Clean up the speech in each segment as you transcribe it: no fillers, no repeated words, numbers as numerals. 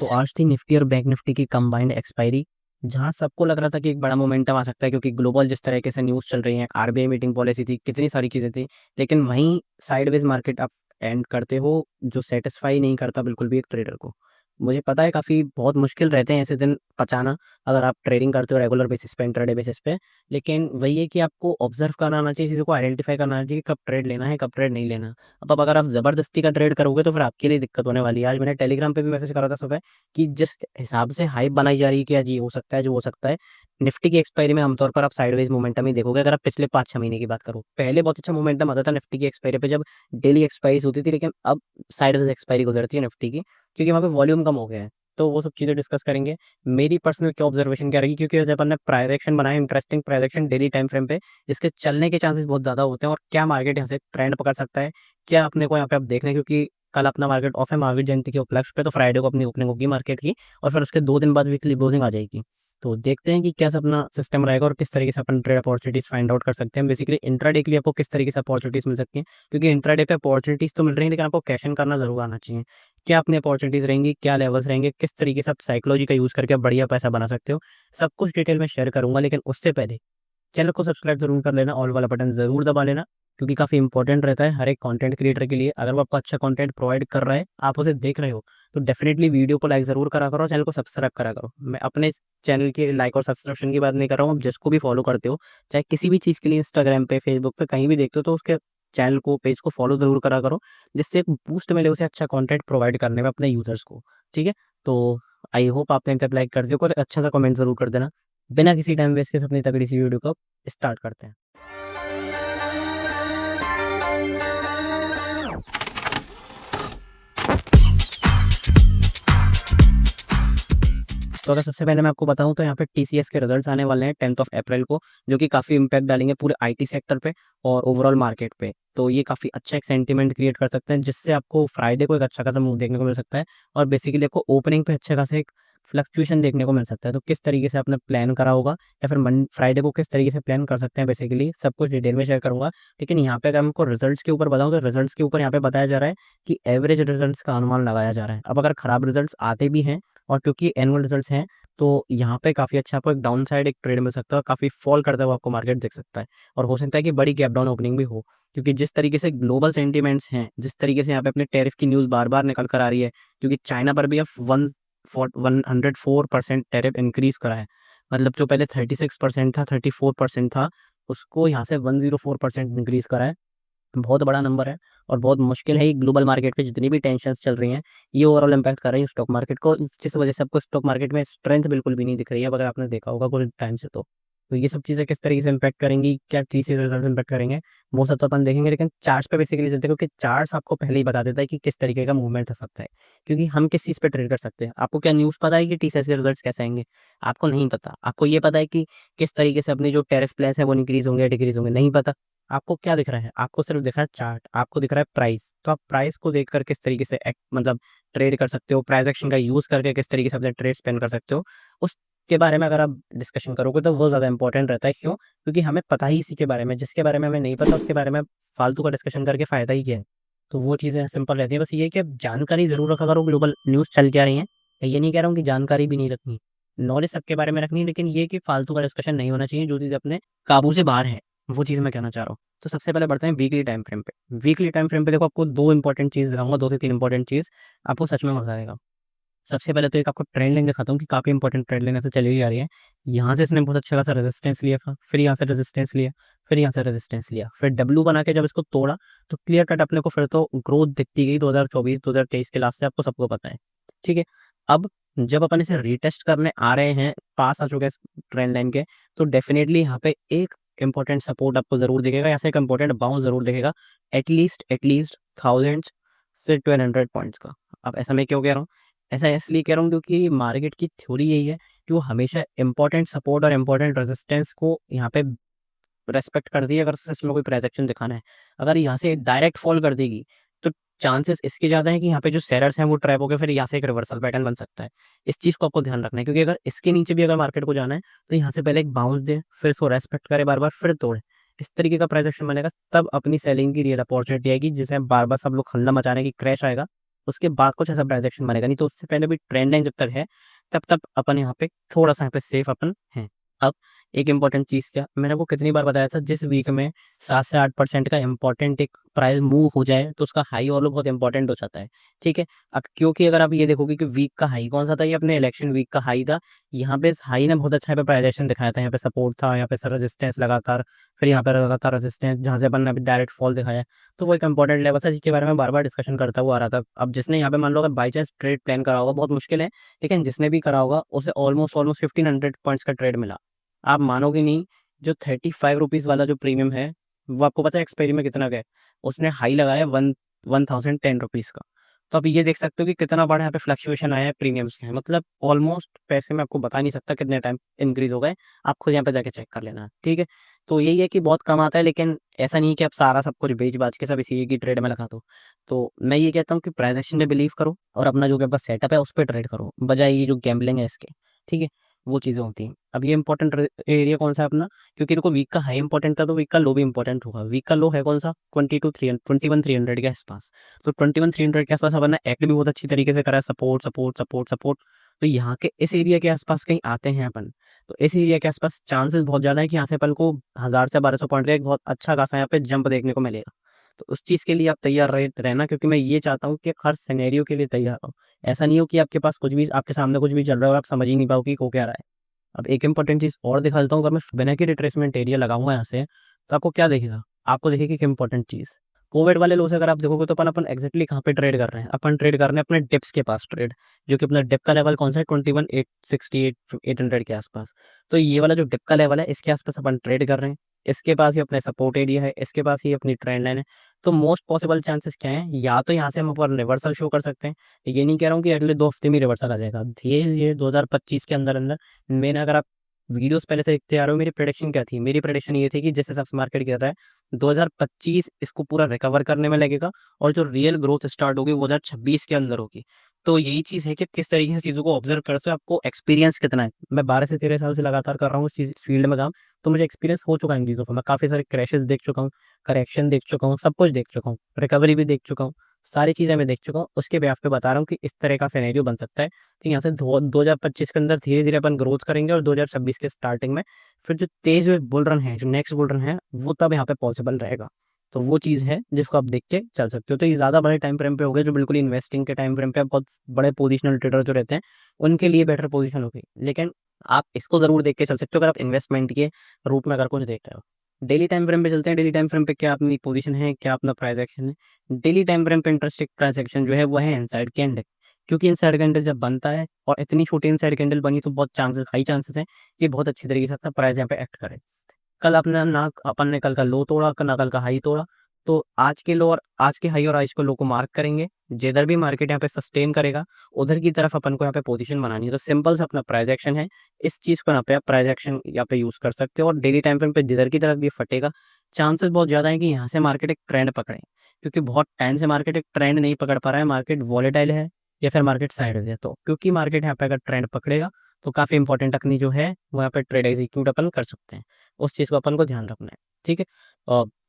तो आज थी निफ्टी और बैंक निफ्टी की कंबाइंड एक्सपायरी, जहां सबको लग रहा था कि एक बड़ा मोमेंटम आ सकता है, क्योंकि ग्लोबल जिस तरीके से न्यूज़ चल रही है, आरबीआई मीटिंग पॉलिसी थी, कितनी सारी चीज़ें थी। लेकिन वहीं साइडवेज मार्केट आप एंड करते हो, जो सेटिस्फाई नहीं करता बिल्कुल भी एक ट्रेडर को। मुझे पता है काफ़ी बहुत मुश्किल रहते हैं ऐसे दिन पचाना, अगर आप ट्रेडिंग करते हो रेगुलर बेसिस पे, इंट्राडे बेसिस पे। लेकिन वही है कि आपको ऑब्जर्व करना आना चाहिए, चीज़ों को आइडेंटिफाई करना आना चाहिए कि कब ट्रेड लेना है, कब ट्रेड नहीं लेना। अब अगर आप ज़बरदस्ती का ट्रेड करोगे तो फिर आपके लिए दिक्कत होने वाली है। आज मैंने टेलीग्राम पे भी मैसेज करा था सुबह कि जिस हिसाब से हाइप बनाई जा रही है कि आज ये हो सकता है, जो हो सकता है, निफ्टी की एक्सपायरी में आमतौर पर आप साइडवेज मोमेंटम ही देखोगे। अगर आप पिछले 5-6 महीने की बात करो, पहले बहुत अच्छा मोमेंटम आता था निफ्टी की एक्सपायरी पे जब डेली एक्सपायरीज होती थी, लेकिन अब साइडवेज एक्सपायरी गुजरती है निफ्टी की, क्योंकि वहाँ पे वॉल्यूम कम हो गया है। तो वो सब चीज़ें डिस्कस करेंगे। मेरी पर्सनल क्या ऑब्जर्वेशन क्या रहेगी, क्योंकि जब हमने प्राइस एक्शन बनाया, interesting price action daily time frame पे, इसके चलने के चांसेस बहुत ज़्यादा होते हैं। और क्या मार्केट यहाँ से ट्रेंड पकड़ सकता है, क्या अपने को यहाँ पे आप देख रहे हैं, क्योंकि कल अपना मार्केट ऑफ है महावीर जयंती के उपलक्ष्य पे, तो फ्राइडे को अपनी ओपनिंग होगी मार्केट की, और फिर उसके 2 दिन बाद वीकली क्लोजिंग आ जाएगी। तो देखते हैं कि कैसा अपना सिस्टम रहेगा और किस तरीके से अपन ट्रेड अपॉर्चुनिटीज फाइंड आउट कर सकते हैं। बेसिकली इंट्राडे के लिए आपको किस तरीके से अपॉर्चुनिटीज मिल सकती हैं, क्योंकि इंट्राडे पे अपॉर्चुनिटीज तो मिल रही है, लेकिन आपको कैश इन करना जरूर आना चाहिए। क्या अपनी अपॉर्चुनिटीज रहेंगी, क्या लेवल्स रहेंगे, किस तरीके से आप साइकोलॉजी का यूज करके आप बढ़िया पैसा बना सकते हो, सब कुछ डिटेल में शेयर करूंगा। लेकिन उससे पहले चैनल को सब्सक्राइब जरूर कर लेना, ऑल वाला बटन जरूर दबा लेना, क्योंकि काफ़ी इंपॉर्टेंट रहता है हर एक कंटेंट क्रिएटर के लिए। अगर वो आपको अच्छा कंटेंट प्रोवाइड कर रहा है, आप उसे देख रहे हो, तो डेफिनेटली वीडियो को लाइक जरूर करा करो और चैनल को सब्सक्राइब करा करो। मैं अपने चैनल के लाइक और सब्सक्रिप्शन की बात नहीं कर रहा हूँ, आप जिसको भी फॉलो करते हो, चाहे किसी भी चीज़ के लिए इंस्टाग्राम पे, फेसबुक पे, कहीं भी देखते हो, तो उसके चैनल को, पेज को फॉलो जरूर करा करो, जिससे एक बूस्ट मिले उसे अच्छा कंटेंट प्रोवाइड करने में अपने यूजर्स को। ठीक है, तो आई होप आपने तक लाइक कर दिया, और अच्छा सा कमेंट जरूर कर देना। बिना किसी टाइम वेस्ट के अपनी तगड़ी सी वीडियो को स्टार्ट करते हैं। तो अगर सबसे पहले मैं आपको बताऊं, तो यहाँ पे टीसीएस के रिजल्ट्स आने वाले हैं 10 अप्रैल को, जो कि काफ़ी इम्पैक्ट डालेंगे पूरे आईटी सेक्टर पे और ओवरऑल मार्केट पे। तो ये काफ़ी अच्छा एक सेंटीमेंट क्रिएट कर सकते हैं, जिससे आपको फ्राइडे को एक अच्छा खासा मूव देखने को मिल सकता है, और बेसिकली आपको ओपनिंग पे अच्छा खासा एक फ्लक्चुएशन देखने को मिल सकता है। तो किस तरीके से आपने प्लान करा होगा, या फिर फ्राइडे को किस तरीके से प्लान कर सकते हैं, बेसिकली सब कुछ डिटेल में शेयर करूंगा। लेकिन यहाँ पे अगर हमको रिजल्ट्स के ऊपर बताऊँ, तो रिजल्ट्स के ऊपर यहाँ पे बताया जा रहा है कि एवरेज रिजल्ट्स का अनुमान लगाया जा रहा है। अब अगर खराब रिजल्ट्स आते भी हैं, और क्योंकि एनुअल रिजल्ट्स हैं, तो यहाँ पे काफ़ी अच्छा आपको एक डाउन साइड एक ट्रेड मिल सकता है, और काफ़ी फॉल करता हुआ आपको मार्केट दिख सकता है। और हो सकता है कि बड़ी गैप डाउन ओपनिंग भी हो, क्योंकि जिस तरीके से ग्लोबल सेंटीमेंट्स हैं, जिस तरीके से यहाँ पे अपने टैरिफ की न्यूज़ बार बार निकल कर आ रही है, क्योंकि चाइना पर भी अब 104% टैरिफ इंक्रीज करा है। मतलब जो पहले 36% था, 34% था, उसको यहाँ से 104% इंक्रीज करा है। बहुत बड़ा नंबर है, और बहुत मुश्किल है। ये ग्लोबल मार्केट पे जितनी भी टेंशन्स चल रही हैं, ये ओवरऑल इम्पैक्ट कर रही है स्टॉक मार्केट को, जिस वजह से आपको स्टॉक मार्केट में स्ट्रेंथ बिल्कुल भी नहीं दिख रही है, अगर आपने देखा होगा कुछ टाइम से। तो ये सब चीज़ें किस तरीके से इम्पैक्ट करेंगी, क्या टीसी रिजल्ट इम्पैक्ट करेंगे, वो सब तो अपन देखेंगे। लेकिन चार्ट्स पे बेसिकली चलते हैं, क्योंकि चार्ट्स आपको पहले ही बता देता है कि किस तरीके का मूवमेंट हो सकता है। क्योंकि हम किस चीज़ पे ट्रेड कर सकते हैं, आपको क्या न्यूज़ पता है कि टीसीएस के रिजल्ट्स कैसे आएंगे? आपको नहीं पता। आपको ये पता है कि किस तरीके से अपने जो टैरिफ प्लेस है वो इंक्रीज होंगे या डिक्रीज होंगे? नहीं पता। आपको क्या दिख रहा है? आपको सिर्फ दिख रहा है चार्ट, आपको दिख रहा है प्राइस। तो आप प्राइस को देखकर किस तरीके से मतलब ट्रेड कर सकते हो, प्राइस एक्शन का यूज करके किस तरीके से अपने ट्रेड स्पेंड कर सकते हो, उसके बारे में अगर आप डिस्कशन करोगे, तो वो ज़्यादा इंपॉर्टेंट रहता है। क्यों? क्योंकि हमें पता ही इसी के बारे में, जिसके बारे में हमें नहीं पता उसके बारे में फालतू का डिस्कशन करके फायदा ही क्या है? तो वो चीज़ें सिंपल रहती है। बस ये है कि आप जानकारी जरूर रखा करो, ग्लोबल न्यूज़ चल क्या रही है। ये नहीं कह रहा हूँ कि जानकारी भी नहीं रखनी, नॉलेज सबके बारे में रखनी है, लेकिन ये कि फालतू का डिस्कशन नहीं होना चाहिए, जो चीज़ अपने काबू से बाहर है, वो चीज़ मैं कहना चाह रहा हूँ। तो सबसे पहले बढ़ते हैं वीकली टाइम फ्रेम पे। वीकली टाइम फ्रेम पे देखो, आपको 2 इंपॉर्टेंट चीज़ दिखाऊँगा, 2 से 3 इंपॉर्टेंट चीज़ आपको सच में मज़ा आएगा। सबसे पहले तो एक आपको ट्रेंड लाइन दिखाता हूँ कि काफ़ी इंपॉर्टेंट ट्रेंड लाइन ऐसे चली आ रही है। यहाँ से इसने बहुत अच्छा खासा रेजिस्टेंस लिया था, फिर यहाँ से रेजिस्टेंस लिया, फिर यहाँ से रेजिस्टेंस लिया, फिर डब्ल्यू बना के जब इसको तोड़ा, तो क्लियर कट अपने को फिर तो ग्रोथ दिखती गई 2024-2023 के लास्ट से, आपको सबको पता है। ठीक है, अब जब अपन इसे रीटेस्ट करने आ रहे हैं, पास आ चुके हैं ट्रेंड लाइन के, तो डेफिनेटली यहाँ पे एक इंपॉर्टेंट सपोर्ट आपको जरूर दिखेगा, यहाँ से एक इंपॉर्टेंट बाउंस जरूर दिखेगा, एटलीस्ट 1000 से 1200 पॉइंट्स का। अब ऐसा मैं क्यों कह रहा हूँ? ऐसा इसलिए कह रहा हूँ क्योंकि मार्केट की थ्योरी यही है कि वो हमेशा इंपॉर्टेंट सपोर्ट और इंपॉर्टेंट रेजिस्टेंस को यहाँ पे रेस्पेक्ट करती है, अगर सच में कोई प्राइस एक्शन दिखाना है। अगर यहाँ से डायरेक्ट फॉल कर देगी, तो चांसेस इसके ज़्यादा है कि यहाँ पे जो सेलर्स हैं वो ट्रैप होकर फिर यहाँ से एक रिवर्सल पैटर्न बन सकता है। इस चीज़ को आपको ध्यान रखना है, क्योंकि अगर इसके नीचे भी अगर मार्केट को जाना है, तो यहाँ से पहले एक बाउंस दे, फिर इसको रेस्पेक्ट करे बार बार, फिर तोड़े। इस तरीके का प्राइस एक्शन बनेगा, तब अपनी सेलिंग की रियल अपॉर्चुनिटी आएगी, जिसे बार बार सब लोग हल्ला मचाने की क्रैश आएगा, उसके बाद कुछ ऐसा ट्रांज़ैक्शन बनेगा, नहीं तो उससे पहले भी ट्रेंड लाइन जब तक है, तब तक अपन यहाँ पे थोड़ा-सा यहाँ पे सेफ अपन हैं। अब एक इम्पोर्टेंट चीज़ क्या, मैंने आपको कितनी बार बताया था, जिस वीक में 7 से 8% का इम्पोर्टेंट एक प्राइस मूव हो जाए, तो उसका हाई और लो बहुत इम्पोर्टेंट हो जाता है, ठीक है? अब क्योंकि अगर आप ये देखोगे कि वीक का हाई कौन-सा था, ये अपने इलेक्शन वीक का हाई था। यहाँ पे इस हाई ने बहुत अच्छा यहाँ पे प्राइजेशन दिखाया था, यहाँ पे सपोर्ट था, यहाँ पे रेजिस्टेंस लगातार, फिर यहाँ पे लगातार रेजिस्टेंस, जहाँ से अपन ने अभी डायरेक्ट फॉल दिखाया। तो वो एक इम्पोर्टेंट लेवल था जिसके बारे में बार-बार डिस्कशन करता हुआ आ रहा था। अब जिसने यहाँ पे मान लो अगर बाय चांस ट्रेड प्लान करा होगा, बहुत मुश्किल है, लेकिन जिसने भी करा होगा उसे ऑलमोस्ट 1500 पॉइंट्स का ट्रेड मिला। आप मानोगे नहीं, जो ₹35 वाला जो प्रीमियम है, वो आपको पता है एक्सपायरी में कितना का है? उसने हाई लगाया 1010 रुपीज़ का। तो आप ये देख सकते हो कि कितना बड़ा यहाँ पे फ्लक्चुएशन आया है प्रीमियम्स में। मतलब ऑलमोस्ट पैसे मैं आपको बता नहीं सकता कितने टाइम इंक्रीज़ हो गए। आप खुद यहाँ पे जाके चेक कर लेना, ठीक है? तो यही है कि बहुत कम आता है, लेकिन ऐसा नहीं है कि आप सारा सब कुछ बेच-बाच के सब इसी एक ही ट्रेड में लगा दो। तो मैं ये कहता हूँ कि प्राइस एक्शन में बिलीव करो और अपना जो भी आपका सेटअप है उस पे ट्रेड करो, बजाय ये जो गैम्बलिंग है इसके, ठीक है? वो चीज़ें होती हैं। अब ये इम्पोर्टेंट एरिया कौन-सा है अपना, क्योंकि देखो वीक का हाई इम्पोर्टेंट था, तो वीक का लो भी इम्पोर्टेंट होगा। वीक का लो है कौन-सा? 21,300 के आसपास। तो 21,300 के आसपास अपन ने एक्ट भी बहुत अच्छी तरीके से करा है, सपोर्ट, सपोर्ट, सपोर्ट, सपोर्ट। तो यहाँ के इस एरिया के आसपास कहीं आते हैं अपन, तो इस एरिया के आसपास चांसेस बहुत ज़्यादा है कि यहाँ से अपन को 1000 से 1200 पॉइंट का एक बहुत अच्छा खासा यहाँ पे जंप देखने को मिलेगा। तो उस चीज़ के लिए आप तैयार रहना, क्योंकि मैं ये चाहता हूँ कि हर सिनेरियो के लिए तैयार रहो। ऐसा नहीं हो कि आपके पास कुछ भी, आपके सामने कुछ भी चल रहा है और आप समझ ही नहीं पाओ कि हो क्या रहा है। अब एक इम्पोर्टेंट चीज़ और दिखा देता हूँ, अगर मैं बिना के रिट्रेसमेंट एरिया लगाऊँगा यहाँ से, तो आपको क्या दिखेगा? आपको दिखेगी एक इम्पोर्टेंट चीज़। कोविड वाले लो से अगर आप देखोगे तो अपन एग्ज़ैक्टली कहाँ पे ट्रेड कर रहे हैं? अपन ट्रेड कर रहे हैं अपने डिप्स के पास ट्रेड, जो कि अपना डिप का लेवल कौन-सा है? 21,868 800 के आसपास। तो ये वाला जो डिप का लेवल है, इसके आसपास अपन ट्रेड कर रहे हैं। इसके पास ही अपना सपोर्ट एरिया है, इसके पास ही अपनी ट्रेंड लाइन है। तो मोस्ट पॉसिबल चांसेस क्या हैं? या तो यहाँ से हम ऊपर रिवर्सल शो कर सकते हैं। ये नहीं कह रहा हूँ कि अगले 2 हफ्ते में रिवर्सल आ जाएगा। धीरे-धीरे 2025 के अंदर-अंदर, मैंने अगर आप वीडियोज़ पहले से देखते आ रहे हो, मेरी प्रेडिक्शन क्या थी? मेरी प्रेडिक्शन ये थी कि जिस हिसाब से मार्केट गिर रहा है, 2025 इसको पूरा रिकवर करने में लगेगा और जो रियल ग्रोथ स्टार्ट होगी वो 2026 के अंदर होगी। तो यही चीज़ है कि किस तरीके से चीज़ों को ऑब्ज़र्व करते हो, आपको एक्सपीरियंस कितना है। मैं 12 से 13 साल से लगातार कर रहा हूँ इस फील्ड में काम, तो मुझे एक्सपीरियंस हो चुका है इन चीज़ों का। मैं काफ़ी सारे क्रैशेज़ देख चुका हूँ, करेक्शन देख चुका हूँ, सब कुछ देख चुका हूँ, रिकवरी भी देख चुका हूँ, सारी चीज़ें मैं देख चुका हूँ। उसके बेस पे बता रहा हूँ कि इस तरह का सिनेरियो बन सकता है। तो यहाँ से 2025 के अंदर धीरे-धीरे अपन ग्रोथ करेंगे और 2026 के स्टार्टिंग में फिर जो तेज़ बुल रन है, जो नेक्स्ट बुल रन है, वो तब यहाँ पे पॉसिबल रहेगा। तो वो चीज़ है जिसको आप देख के चल सकते हो। तो ये ज़्यादा बड़े टाइम फ्रेम पे हो गए, जो बिल्कुल इन्वेस्टिंग के टाइम फ्रेम पे बहुत बड़े पोजिशनल ट्रेडर जो रहते हैं, उनके लिए बेटर पोजीशन होगी। लेकिन आप इसको ज़रूर देख के चल सकते हो अगर आप इन्वेस्टमेंट के रूप में अगर कुछ देख रहे हो। डेली टाइम फ्रेम पे चलते हैं, डेली टाइम फ्रेम पे क्या अपनी पोजीशन है, क्या अपना प्राइस एक्शन है। डेली टाइम फ्रेम पे इंटरेस्टिंग प्राइस एक्शन जो है वो है इनसाइड कैंडल। क्योंकि इनसाइड कैंडल जब बनता है और इतनी छोटी इनसाइड कैंडल बनी, तो बहुत चांसेस, हाई चांसेस हैं कि बहुत अच्छी तरीके से अपना प्राइस यहाँ पे एक्ट करे। कल अपना ना अपन ने कल का लो तोड़ा, ना कल का हाई तोड़ा, तो आज के लो और आज के हाई और आज के लो को मार्क करेंगे। जिधर भी मार्केट यहाँ पे सस्टेन करेगा, उधर की तरफ अपन को यहाँ पे पोजीशन बनानी है। तो सिंपल सा अपना प्राइस एक्शन है। इस चीज़ को यहाँ पे आप प्राइस एक्शन यहाँ पे यूज़ कर सकते हो और डेली टाइम फ्रेम पे जिधर की तरफ भी फटेगा, चांसेस बहुत ज़्यादा है कि यहाँ से मार्केट एक ट्रेंड पकड़े। क्योंकि बहुत टाइम से मार्केट एक ट्रेंड नहीं पकड़ पा रहा है, मार्केट वॉलेटाइल है या फिर मार्केट साइडवेज है। तो क्योंकि मार्केट यहाँ पे अगर ट्रेंड पकड़ेगा, तो काफ़ी इंपॉर्टेंट अपनी जो है वो यहाँ पे ट्रेड एग्जीक्यूट अपन कर सकते हैं। उस चीज़ को अपन को ध्यान रखना है, ठीक है?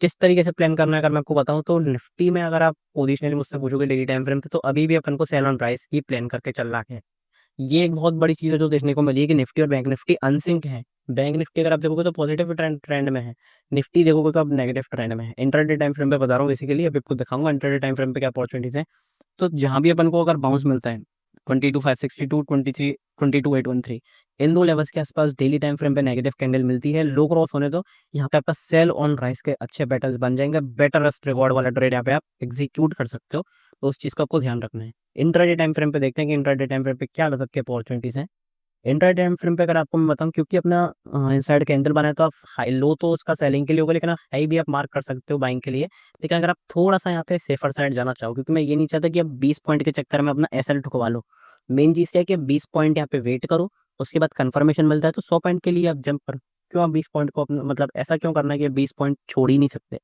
किस तरीके से प्लान करना है अगर मैं आपको बताऊँ, तो निफ्टी में अगर आप पोजिशनली मुझसे पूछोगे डेली टाइम फ्रेम पे, तो अभी भी अपन को सेल ऑन प्राइस ही प्लान करके चलना है। ये एक बहुत बड़ी चीज़ है जो देखने को मिली है कि निफ्टी और बैंक निफ्टी अनसिंक है। बैंक निफ्टी अगर आप देखोगे तो पॉजिटिव ट्रेंड ट्रेंड में है। निफ्टी देखोगे तो अब नेगेटिव ट्रेंड में है। इंट्राडे टाइम फ्रेम पे बता रहा हूँ बेसिकली, अभी आपको दिखाऊँगा इंट्राडे टाइम फ्रेम पे क्या अपॉर्चुनिटीज़ हैं। तो जहाँ भी अपन को अगर बाउंस मिलता है 22,562, 23, 22,813, इन 2 लेवल्स के आसपास डेली टाइम फ्रेम पे नेगेटिव कैंडल मिलती है, लो क्रॉस होने दो, यहाँ पे आपका सेल ऑन राइज के अच्छे बैटल्स बन जाएँगे, बेटर रिस्क रिवॉर्ड वाला ट्रेड यहाँ पे आप एग्जीक्यूट कर सकते हो, तो उस चीज़ का आपको ध्यान रखना है। इंट्राडे टाइम फ्रेम पे देखते हैं कि इंट्राडे टाइम फ्रेम पे क्या गज़ब की अपॉर्चुनिटीज़ हैं। इंट्राडे टाइम फ्रेम पे अगर आपको मैं बताऊँ, क्योंकि अपना इनसाइड कैंडल बना है, तो आप हाई लो तो उसका सेलिंग के लिए होगा, लेकिन आप हाई भी आप मार्क कर सकते हो बाइंग के लिए। लेकिन अगर आप थोड़ा-सा यहाँ पे सेफर साइड जाना चाहो, क्योंकि मैं ये नहीं चाहता कि आप 20 पॉइंट के चक्कर में अपना एसएल ठुकवा लो। मेन चीज़ क्या है कि 20 पॉइंट यहाँ पे वेट करो, उसके बाद कन्फर्मेशन मिलता है तो 100 पॉइंट के लिए आप जंप करो। क्यों आप 20 पॉइंट को अपना, मतलब ऐसा क्यों करना है कि 20 पॉइंट छोड़ ही नहीं सकते?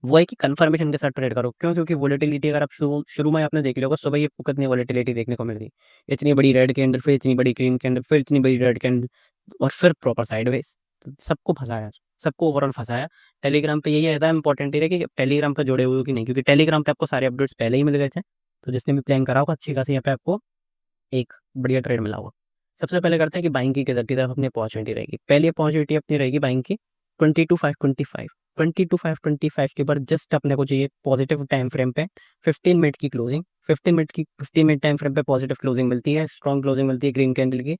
वो है कि कन्फर्मेशन के साथ ट्रेड करो। क्यों? क्योंकि वोलेटिलिटी अगर आप शुरू शुरू में आपने देख लिया होगा, सुबह ही आपको कितनी वोलेटिलिटी देखने को मिल गई। इतनी बड़ी रेड कैंडल, फिर इतनी बड़ी ग्रीन कैंडल, फिर इतनी बड़ी रेड कैंडल और फिर प्रॉपर साइडवेज़। तो सबको फँसाया, सबको ओवरऑल फँसाया। टेलीग्राम पे यही रहता है, इम्पोर्टेंट ये है कि टेलीग्राम पे जुड़े हुए हो कि नहीं, क्योंकि टेलीग्राम पे आपको सारे अपडेट्स पहले ही मिल गए थे। तो जिसने भी प्लान करा होगा अच्छी खासी यहाँ पे आपको एक बढ़िया ट्रेड मिला होगा। सबसे पहले करते हैं कि बाइंग की तरफ अपनी अपॉर्चुनिटी रहेगी। पहली अपॉर्चुनिटी अपनी रहेगी बाइंग की 22,525, 22,525 के ऊपर जस्ट अपने को चाहिए पॉजिटिव टाइम फ्रेम पे 15 मिनट की क्लोजिंग। 15 मिनट टाइम फ्रेम पे पॉजिटिव क्लोजिंग मिलती है, स्ट्रॉन्ग क्लोजिंग मिलती है ग्रीन कैंडल की,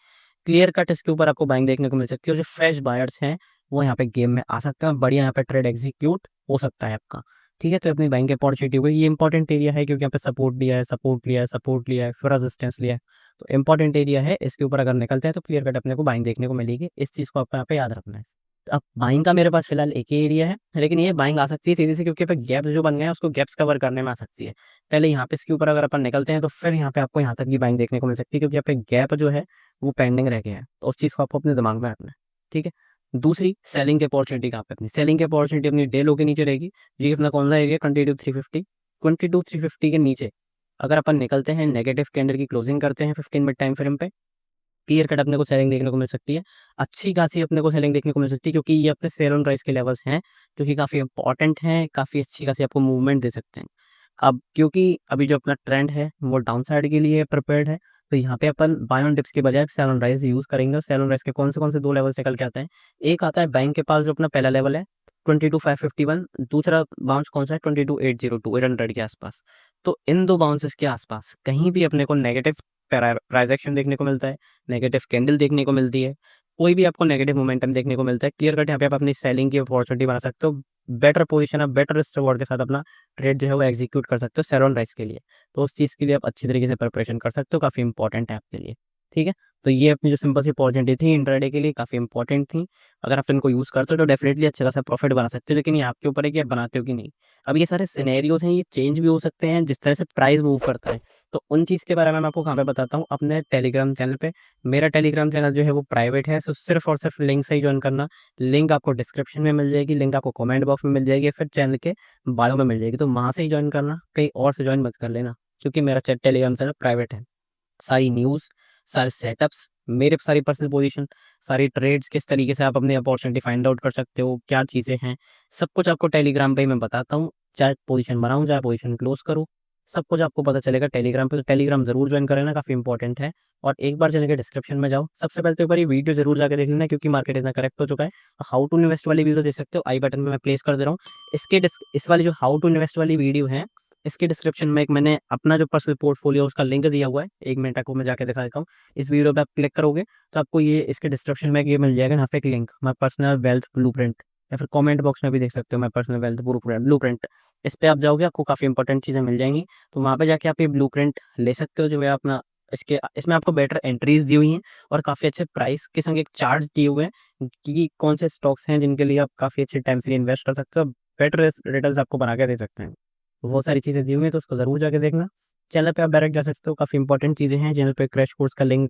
क्लियर कट इसके ऊपर आपको बाइंग देखने को मिल सकती है। और जो फ्रेश बायर्स हैं वो यहाँ पे गेम में आ सकते हैं, बढ़िया यहाँ पे ट्रेड एग्जीक्यूट हो सकता है आपका। ठीक है, तो अपनी बाइंग की अपॉर्चुनिटी हो गई। ये इंपॉर्टेंट एरिया है क्योंकि यहाँ पे सपोर्ट लिया है, सपोर्ट लिया है, सपोर्ट लिया है, फिर रेजिस्टेंस लिया है, तो इंपॉर्टेंट एरिया है। इसके ऊपर अगर निकलते हैं तो क्लियर कट अपने को बाइंग देखने को मिलेगी। इस चीज़ को आपको यहाँ पे याद रखना है। तो अब बाइंग का मेरे पास फिलहाल एक ही एरिया है, लेकिन ये बाइंग आ सकती है तेजी से क्योंकि यहाँ पे गैप्स जो बन गए हैं उसको गैप्स कवर करने में आ सकती है। पहले यहाँ पे इसके ऊपर अगर अपन निकलते हैं तो फिर यहाँ पे आपको यहाँ तक की बाइंग देखने को मिल सकती है क्योंकि यहाँ पे गैप जो है वो पेंडिंग रह गया है, तो उस चीज़ को आपको अपने दिमाग में रखना है। ठीक है, दूसरी सेलिंग की अपॉर्चुनिटी कहाँ पे अपनी सेलिंग की अपॉर्चुनिटी अपनी डे लो के नीचे रहेगी। ये अपना कौन सा एरिया 22,350, 22,350 के नीचे अगर अपन निकलते हैं नेगेटिव कैंडल की क्लोजिंग करते हैं 15 मिनट टाइम फ्रेम पे, क्लियर कट अपने को सेलिंग देखने को मिल सकती है। अच्छी खासी अपने को सेलिंग देखने को मिल सकती है क्योंकि ये अपने सेल ऑन राइज के लेवल्स हैं जो कि काफ़ी इंपॉर्टेंट हैं, काफ़ी अच्छी खासी आपको मूवमेंट दे सकते हैं। अब क्योंकि अभी जो अपना ट्रेंड है वो डाउन साइड के लिए प्रिपेयर्ड है, तो यहाँ पे अपन बाय ऑन डिप्स के बजाय सेल ऑन राइज यूज़ करेंगे। और सेल ऑन राइज के कौन से दो लेवल्स निकल के आते हैं, एक आता है बैंक के पास जो अपना पहला लेवल है 22,551, दूसरा बाउंस कौन सा है 22,802, 800 के आसपास। तो इन दो बाउंसेस के आसपास कहीं भी अपने को नेगेटिव प्राइस एक्शन देखने को मिलता है, नेगेटिव कैंडल देखने को मिलती है, कोई भी आपको नेगेटिव मोमेंटम देखने को मिलता है, क्लियर कट यहाँ पे आप अपनी सेलिंग की अपॉर्चुनिटी बना सकते हो। बेटर पोजीशन है, बेटर रिस्क रिवॉर्ड के साथ अपना ट्रेड जो है वो एग्जीक्यूट कर सकते हो सेल ऑन राइज के लिए। तो उस चीज़ के लिए आप अच्छी तरीके से प्रिपरेशन कर सकते हो, काफ़ी इंपॉर्टेंट है आपके लिए। ठीक है, तो ये अपनी जो सिंपल सी अपॉर्चुनिटी थी इंट्राडे के लिए काफ़ी इंपॉर्टेंट थी। अगर आप इनको यूज़ करते हो तो डेफिनेटली अच्छा खासा प्रॉफिट बना सकते हो, लेकिन ये आपके ऊपर है कि आप बनाते हो कि नहीं। अब ये सारे सिनेरियोज हैं, ये चेंज भी हो सकते हैं जिस तरह से प्राइस मूव करता है। तो उन चीज़ के बारे में मैं आपको कहाँ पे बताता हूँ, अपने टेलीग्राम चैनल पे। मेरा टेलीग्राम चैनल जो है वो प्राइवेट है, सो सिर्फ और सिर्फ लिंक से ही ज्वाइन करना। लिंक आपको डिस्क्रिप्शन में मिल जाएगी, लिंक आपको कमेंट बॉक्स में मिल जाएगी, फिर चैनल के बायो में मिल जाएगी। तो वहाँ से ही ज्वाइन करना, कहीं और से ज्वाइन मत कर लेना क्योंकि मेरा टेलीग्राम चैनल प्राइवेट है। सारी न्यूज़, सारे सेटअप्स, मेरे सारी पर्सनल पोजीशन, सारी ट्रेड्स, किस तरीके से आप अपनी अपॉर्चुनिटी फाइंड आउट कर सकते हो, क्या चीज़ें हैं, सब कुछ आपको टेलीग्राम पे ही मैं बताता हूँ। चाहे पोजीशन बनाऊँ, चाहे पोजीशन क्लोज करूँ, सब कुछ आपको पता चलेगा टेलीग्राम पे। तो टेलीग्राम ज़रूर ज्वाइन कर लेना, काफ़ी इंपॉर्टेंट है। और एक बार चले के डिस्क्रिप्शन में जाओ, सबसे पहले तो एक बार ये वीडियो ज़रूर जाके देख लेना क्योंकि मार्केट इतना करेक्ट हो चुका है। हाउ टू इन्वेस्ट वाली वीडियो देख सकते हो, आई बटन में मैं प्लेस कर दे रहा हूँ। इस वाली जो हाउ टू इन्वेस्ट वाली वीडियो है, इसके डिस्क्रिप्शन में एक मैंने अपना जो पर्सनल पोर्टफोलियो उसका लिंक दिया हुआ है, 1 मिनट आपको मैं जाके दिखा देता हूँ। इस वीडियो पे आप क्लिक करोगे तो आपको ये इसके डिस्क्रिप्शन में ये मिल जाएगा, यहाँ पे एक link, my personal wealth blueprint, या फिर कमेंट बॉक्स में भी देख सकते हो माय पर्सनल वेल्थ ब्लूप्रिंट। इस पे आप जाओगे आपको काफ़ी इंपॉर्टेंट चीज़ें मिल जाएंगी, तो वहाँ पे जाके आप ये ब्लूप्रिंट ले सकते हो जो है अपना। इसमें आपको बेटर एंट्रीज दी हुई हैं और काफ़ी अच्छे प्राइस के संग एक चार्ट दिए हुए हैं कि कौन से स्टॉक्स हैं जिनके लिए आप काफ़ी अच्छे टाइम से इन्वेस्ट कर सकते हो, बेटर रिटर्न्स आपको बना के दे सकते हैं। तो बहुत सारी चीज़ें दी हुई हैं तो उसको ज़रूर जाके देखना। चैनल पे आप डायरेक्ट जा सकते हो, काफ़ी इंपॉर्टेंट चीज़ें हैं चैनल पे। क्रैश कोर्स का लिंक,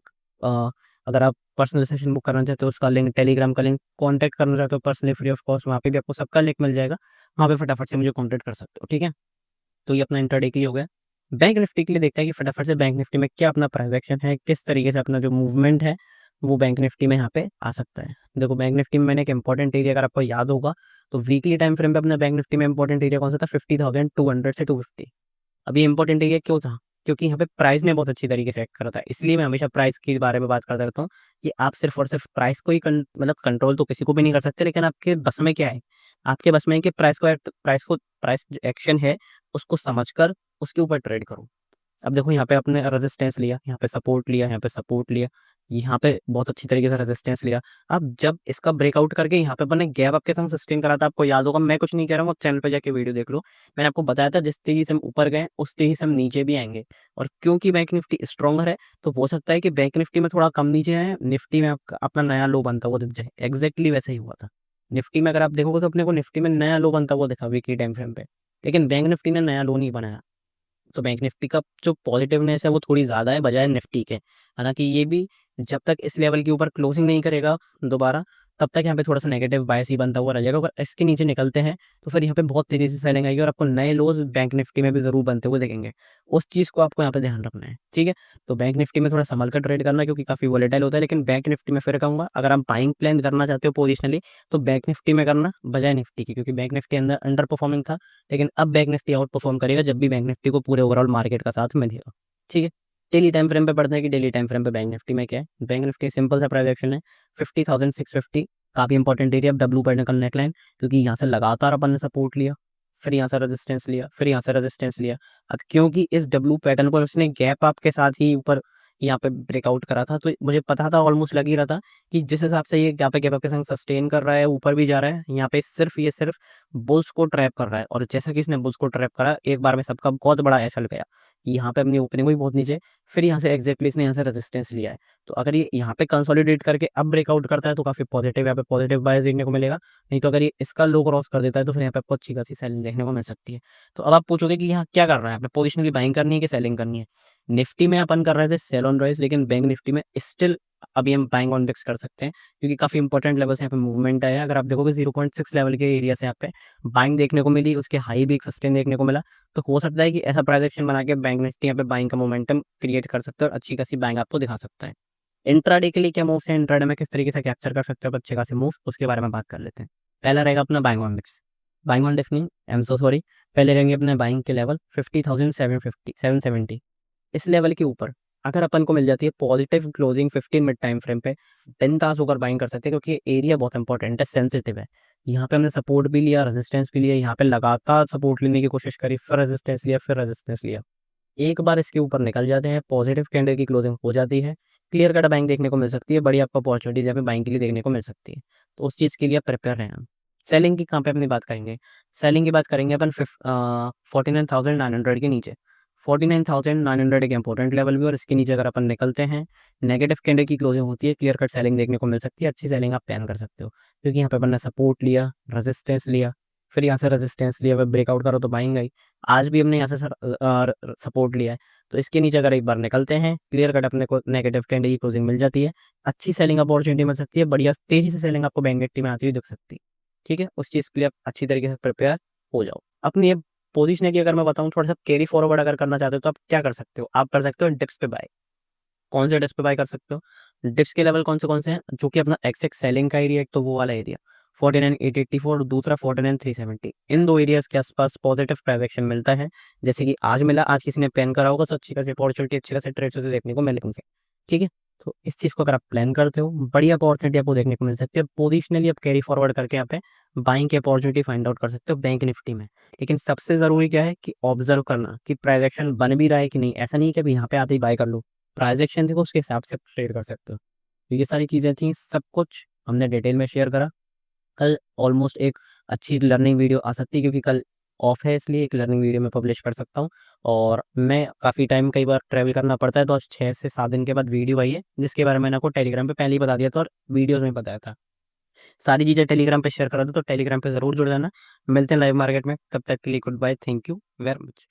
अगर आप पर्सनल सेशन बुक करना चाहते हो उसका लिंक, टेलीग्राम का लिंक, कॉन्टैक्ट करना चाहते हो पर्सनली फ्री ऑफ कॉस्ट, वहाँ पे भी आपको सबका लिंक मिल जाएगा। वहाँ पे फटाफट से मुझे कॉन्टैक्ट कर सकते हो। ठीक है, तो ये अपना इंट्राडे के लिए हो गया। बैंक निफ्टी के लिए देखते हैं कि फटाफट से बैंक निफ्टी में क्या अपना प्राइस एक्शन है, किस तरीके से अपना जो मूवमेंट है वो बैंक निफ्टी में यहाँ पे आ सकता है। देखो बैंक निफ्टी में मैंने एक इंपॉर्टेंट एरिया, अगर आपको याद होगा तो वीकली टाइम फ्रेम पे अपना बैंक निफ्टी में इंपॉर्टेंट एरिया कौन सा था, 50,200 से 250। अब ये इंपॉर्टेंट एरिया क्यों था, क्योंकि यहाँ पे प्राइस ने बहुत अच्छी तरीके से एक्ट करा था। इसलिए मैं हमेशा प्राइस के बारे में बात करता रहता हूँ कि आप सिर्फ और सिर्फ प्राइस को ही मतलब कंट्रोल तो किसी को भी नहीं कर सकते, लेकिन आपके बस में क्या है, आपके बस में है कि प्राइस जो एक्शन है उसको समझकर उसके ऊपर ट्रेड करो। अब देखो यहाँ पे आपने रेजिस्टेंस लिया, यहाँ पे सपोर्ट लिया, यहाँ पे सपोर्ट लिया, यहाँ पे बहुत अच्छी तरीके से रेजिस्टेंस लिया। अब जब इसका ब्रेकआउट करके यहाँ पे अपन ने गैप आपके संग सस्टेन करा था, आपको याद होगा, मैं कुछ नहीं कह रहा हूँ, आप चैनल पे जाके वीडियो देख लो। मैंने आपको बताया था जिस तेजी से हम ऊपर गए उस तेजी से हम नीचे भी आएंगे। और क्योंकि बैंक निफ्टी स्ट्रॉन्गर है तो हो सकता है कि बैंक निफ्टी में थोड़ा कम नीचे आए, निफ्टी में आपका अपना नया लो बनता हुआ दिख जाए। एग्जैक्टली वैसे ही हुआ था निफ्टी में। अगर आप देखोगे तो अपने को निफ्टी में नया लो बनता हुआ दिखा वीकली टाइम फ्रेम पे, लेकिन बैंक निफ्टी ने नया लो नहीं बनाया। तो बैंक निफ्टी का जो पॉजिटिवनेस है वो थोड़ी ज़्यादा है बजाय निफ्टी के। हालांकि ये भी जब तक इस लेवल के ऊपर क्लोजिंग नहीं करेगा दोबारा, तब तक यहाँ पे थोड़ा सा नेगेटिव बायस ही बनता हुआ रह जाएगा। अगर इसके नीचे निकलते हैं तो फिर यहाँ पे बहुत तेजी से सेलिंग आएगी और आपको नए लोज बैंक निफ्टी में भी जरूर बनते हुए देखेंगे। उस चीज़ को आपको यहाँ पे ध्यान रखना है, ठीक है। तो बैंक निफ्टी में थोड़ा संभल कर ट्रेड करना, क्योंकि काफ़ी वोलेटाइल होता है। लेकिन बैंक निफ्टी में फिर कहूँगा, अगर आप बाइंग प्लान करना चाहते हो पोजिशनली, तो बैंक निफ्टी में करना बजाय निफ्टी की, क्योंकि बैंक निफ्टी अंदर अंडर परफॉर्मिंग था। लेकिन अब बैंक निफ्टी आउट परफॉर्म करेगा जब भी बैंक निफ्टी को पूरे ओवरऑल मार्केट का साथ मिलेगा, ठीक है। डेली टाइम फ्रेम पे पढ़ते हैं कि डेली टाइम फ्रेम पे बैंक निफ्टी में क्या है। बैंक निफ्टी सिंपल सा प्राइस एक्शन है 50,650, काफ़ी इंपॉर्टेंट एरिया डब्ल्यू पैटर्न का नेकलाइन, क्योंकि यहाँ से लगातार अपन ने सपोर्ट लिया, फिर यहाँ से रेजिस्टेंस लिया, फिर यहाँ से रेजिस्टेंस लिया। अब क्योंकि इस डब्ल्यू पैटर्न को उसने गैप अप के साथ ही ऊपर यहाँ पे ब्रेकआउट करा था, तो मुझे पता था, ऑलमोस्ट लग ही रहा था कि जिस हिसाब से ये यहाँ पे गैप अप के संग सस्टेन कर रहा है, ऊपर भी जा रहा है, यहाँ पे सिर्फ बुल्स को ट्रैप कर रहा है। और जैसा कि इसने बुल्स को ट्रैप करा, एक बार में सबका बहुत बड़ा एसएल गया। यहाँ पे अपनी ओपनिंग हुई बहुत नीचे, फिर यहाँ से एग्जैक्टली इसने यहाँ से रेजिस्टेंस लिया है। तो अगर ये यहाँ पे कंसोलिडेट करके अब ब्रेकआउट करता है तो काफी पॉजिटिव, यहाँ पे पॉजिटिव बायस देखने को मिलेगा। नहीं तो अगर ये इसका लो क्रॉस कर देता है तो फिर यहाँ पे आपको अच्छी खासी सेलिंग देखने को मिल सकती है। तो अब आप पूछोगे कि यहाँ क्या कर रहा है, आपने पोजिशनली बाइंग करनी है कि सेलिंग करनी है। निफ्टी में अपन कर रहे थे सेल ऑन राइज, लेकिन बैंक निफ्टी में स्टिल अभी हम बाइंग ऑन डिक्स कर सकते हैं, क्योंकि काफी इंपॉर्टेंट लेवल से यहाँ पे मूवमेंट आया है। अगर आप देखोगे 0.6 लेवल के एरिया से यहाँ पे बाइंग देखने को मिली, उसके हाई भी एक सस्टेन देखने को मिला। तो हो सकता है कि ऐसा प्राइस एक्शन बना के बैंक निफ्टी यहाँ पे बाइंग का मोमेंटम क्रिएट कर सकता है और अच्छी खासी बाइंग आपको दिखा सकता है। इंट्राडे के लिए क्या मूव्स हैं, इंट्राडे में किस तरीके से कैप्चर कर सकते हो अच्छे खासे मूव, उसके बारे में बात कर लेते हैं। पहला रहेगा अपना buying on dips, buying on dips नहीं, आई एम सो सॉरी, पहले रहेंगे अपने बाइंग के लेवल 50,750 इस लेवल के ऊपर अगर अपन को मिल जाती है positive closing 15 minute time frame पे, 10 तास होकर बाइंग कर सकते हैं, क्योंकि एरिया बहुत इंपॉर्टेंट है, सेंसिटिव है। यहाँ पे हमने सपोर्ट भी लिया, रेजिस्टेंस भी लिया, यहाँ पे लगातार सपोर्ट लेने की कोशिश करी, फिर रेजिस्टेंस लिया, फिर रेजिस्टेंस लिया। एक बार इसके ऊपर निकल जाते हैं, पॉजिटिव कैंडल की क्लोजिंग हो जाती है, क्लियर कट बाइंग देखने को मिल सकती है, बड़ी आपको अपॉर्चुनिटीज यहाँ पे बाइंग के लिए देखने को मिल सकती है। तो उस चीज़ के लिए प्रिपेयर हैं हम। सेलिंग की कहाँ पे अपनी बात करेंगे, सेलिंग की बात करेंगे अपन 49,900 के नीचे। 49,900 एक इंपॉर्टेंट लेवल भी, और इसके नीचे अगर अपन निकलते हैं, नेगेटिव कैंडल की क्लोजिंग होती है, क्लियर कट सेलिंग देखने को मिल सकती है, अच्छी सेलिंग आप प्लान कर सकते हो। क्योंकि यहाँ पे अपन ने सपोर्ट लिया, रेजिस्टेंस लिया, फिर यहाँ से रेजिस्टेंस लिया, फिर ब्रेकआउट करो तो बाइंग आई। आज भी हमने यहाँ से सपोर्ट लिया है। तो इसके नीचे अगर एक बार निकलते हैं, क्लियर कट अपने को नेगेटिव कैंडल की क्लोजिंग मिल जाती है, अच्छी सेलिंग अपॉर्चुनिटी मिल सकती है, बढ़िया तेजी से सेलिंग आपको बैंक निफ्टी में आती हुई दिख सकती है, ठीक है। उस चीज़ के लिए आप अच्छी तरीके से प्रिपेयर हो जाओ। अपनी ये पोजीशन की अगर मैं बताऊं, थोड़ा सा कैरी फॉरवर्ड अगर करना चाहते हो तो आप क्या कर सकते हो, आप कर सकते हो डिप्स पे बाय। कौन से डिप्स पे बाय कर सकते हो, डिप्स के लेवल कौन से हैं, जो कि अपना एक्स सेलिंग का एरिया, एक तो वो वाला एरिया 49,884, दूसरा 49,370, इन दो एरियाज के आसपास पॉजिटिव प्राइवेक्शन मिलता है। जैसे कि आज मिला, आज किसी ने प्लान करा होगा तो अच्छी खासी अपॉर्चुनिटी, अच्छी खासी ट्रेड्स उसे देखने को मिलेंगे, ठीक है। तो इस चीज़ को अगर आप प्लान करते हो, बढ़िया अपॉर्चुनिटी आपको देखने को मिल सकती है। पोजिशनली आप कैरी फॉरवर्ड करके यहाँ पे बाइंग की अपॉर्चुनिटी फाइंड आउट कर सकते हो बैंक निफ्टी में। लेकिन सबसे ज़रूरी क्या है कि ऑब्जर्व करना कि प्राइस एक्शन बन भी रहा है कि नहीं। ऐसा नहीं है कि अभी यहाँ पे आते ही बाय कर लो, प्राइस एक्शन देखो, उसके हिसाब से ट्रेड कर सकते हो। तो ये सारी चीज़ें थी, सब कुछ हमने डिटेल में शेयर करा। कल ऑलमोस्ट एक अच्छी लर्निंग वीडियो आ सकती है, क्योंकि कल ऑफ है, इसलिए एक लर्निंग वीडियो मैं पब्लिश कर सकता हूँ। और मैं काफ़ी टाइम कई बार ट्रैवल करना पड़ता है, तो आज 6 से 7 दिन के बाद वीडियो आई है, जिसके बारे में मैंने आपको टेलीग्राम पे पहले ही बता दिया था और वीडियोज़ में बताया था। सारी चीज़ें टेलीग्राम पे शेयर करा दो, तो टेलीग्राम पे ज़रूर जुड़ जाना। मिलते हैं लाइव मार्केट में, तब तक के लिए goodbye, thank you very much.